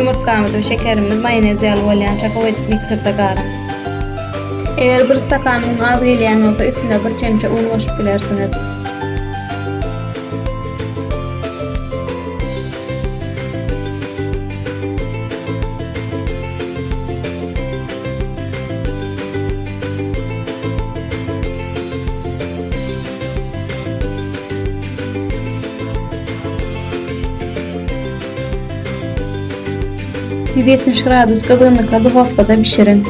Yumurtkamyzy we şekerimiz, mayonez ýaly bolýan çakowy mikserde garyn. Eger bir stakan un az gelýän bolsa üstüne bir çemçe un goşup bilersiňiz. %70 gradus kızgınlıkla duhaftada pişirin.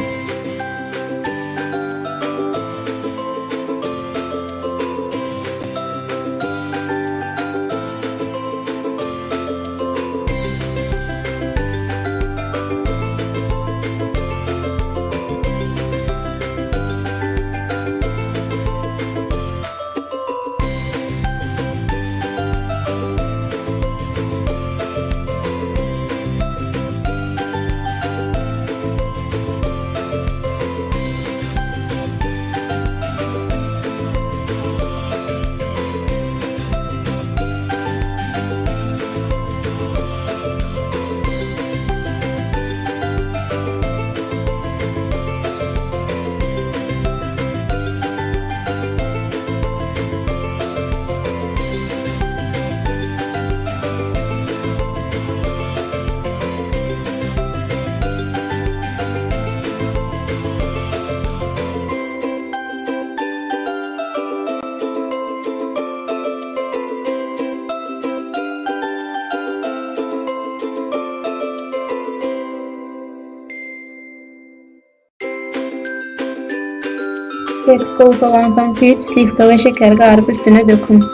Kek soğandan süt, slivka ve şeker garıp üstüne dökün.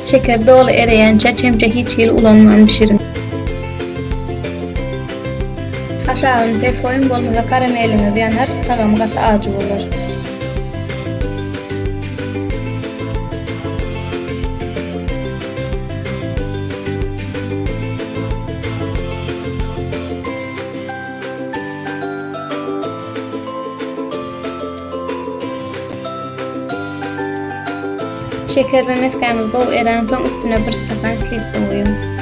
Şeker dolu ereýänçe çemçe hiç hil ulanman pişirin. Aşagyny pes goýun, bolmasa karameliňiz ýanar, tagamy gaty ajy bolar. Şeker ve meskayımız gowy eren soň üstüne bir stakan slivka goýun.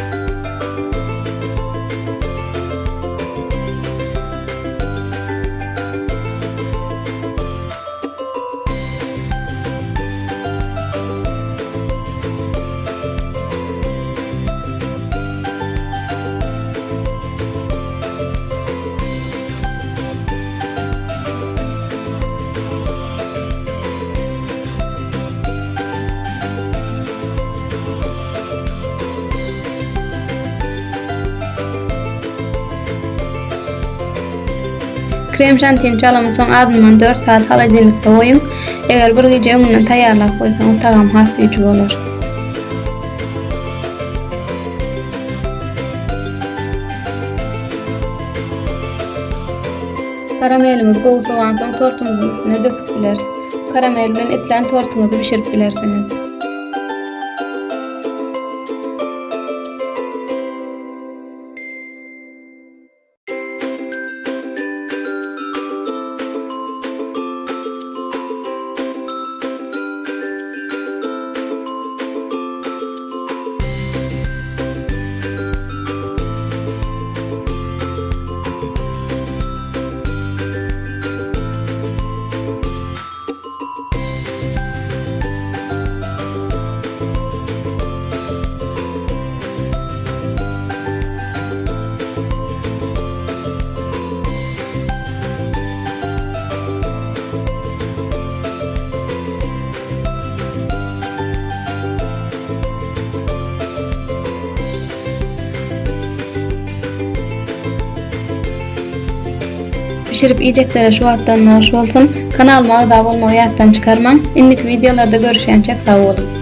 Krem şantiyeni çalamy soň adından 4 saat halajellikde goýun. Eger bir gece öňünden taýýarlap goýsaňyz tagam hafif bolar. Karamelimiz gowy soğan soň tortumyzyň üstüne döküp bilersiz. Karamel bilen etlen tortuňyzy pişirip bilersiňiz. Pişirip yiyeceklere şu attan hoş olsun. Kanalıma abone olmayı yattan çıkarmam. İndiki videolarda görüşençek sağ olun.